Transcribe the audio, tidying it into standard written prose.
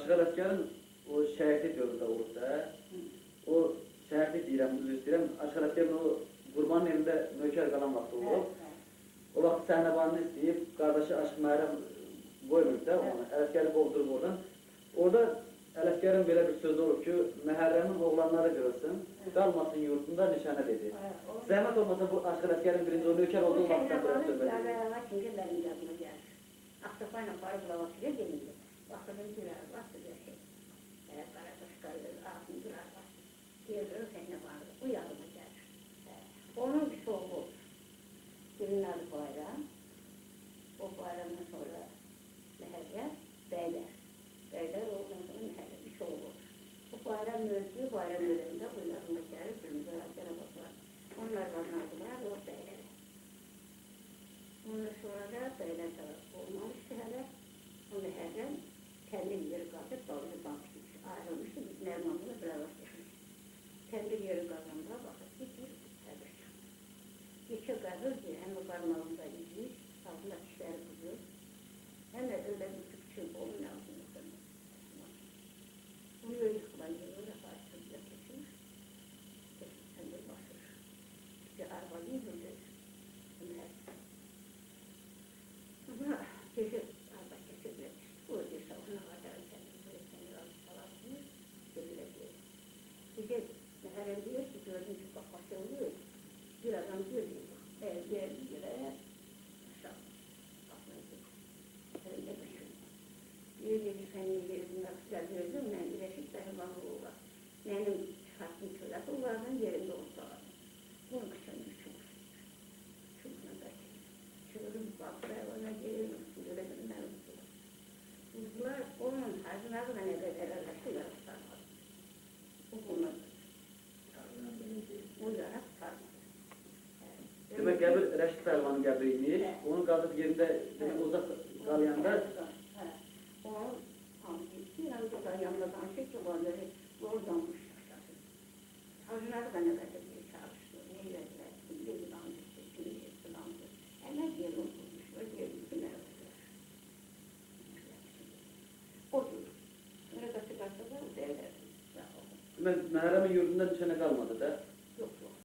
Aşıqal Əsgərin o şəhidlik yolunda olub da, o şəhidlik deyirəm, üzr istəyirəm, Aşıqal Əsgərin o qurbanın evində nökər qalan vaxtı olub. O vaxt səhnəbanını istəyib, qardaşı Aşıq Məhrəm qoymur da, Ələsgəri qovdurub oradan. Orada Ələsgərin belə bir sözü olur ki, Məhərrəmin oğlanları qırılsın, qalmasın yurdunda nişanə dedi. Zəhmət olmasa bu Aşıqal Əsgərin birinci o nökər olduğu vaxtdan biraz söhbət edir. Aktopayla parı bulavasıyla gelince. Bakırım güler, baktı bir şey. Karataş karıdır, ağzını güler baktı. Diğerleri sehne vardı, uyarıma gelir. Onun bir soğuğu olur. Birinin adı bayram. O bayramdan sonra meherle beyler. Beyler ondan sonra meherle bir soğuğu olur. O bayram öldüğü bayram öldüğünde uyarıma gelir, birimize rahatlara bakar. Onlar varlardılar, o beylere. Ondan sonra da beyler tarafı olmamıştı hele. Onu herden kendi yeri kalkıp bağlı bakmış. Ayrılmıştı, biz Merman'la beraber çıkmış. Kendi yeri kazandığa bakıp gitmiş, serbest. İki kadın ki hem o parmağında gitmiş, altında kişileri kızıyor. Hem de öyle bir küçük onun altında kırmış. Bunu öyle kullanıyor, öyle karşısında geçmiş. Sen de başlıyor. İşte arabayı böyle. Ama gece araba kesilmiş. Bu öyle savuna kadar kendini böyle kendini alıp falasını görülebilir. Gece Meherem diyor ki gördüğün çok bakması oluyor. Bir adam diyor ki geldi yere aşağı bakmayı. Elinde düşün. Diyor ki senin yerinde kızlar gördüm. Ben bir eşit tarafım oğlan. Benim hakkım çölak oğlanın yerinde olsa. Bunun kışın düşün. Şundan da çığırım bakmaya ona geliyorum. Görebilmem. Bunlar onun hazırlarına ne kadar herhalde sarmadı. Bu bunlar. Bu yarak sarmadı. Demek qəbir Rəşid Pəhlivanın qəbri imiş. Onun qadıb yerində uzaq qalayanda Onun hamisi yanında danışır ki, onları oradan kuşlar. Hazırları da ne kadar bir çalıştı. Neylediler? Kimleri danıştı, kimleri danıştı. Hemen yer oturmuşlar, yer yüküne yaptılar. Otur. Sonra kaçı kaçta da o devler. Demək Məhərrəmin yurdunda nişanə qalmadı da.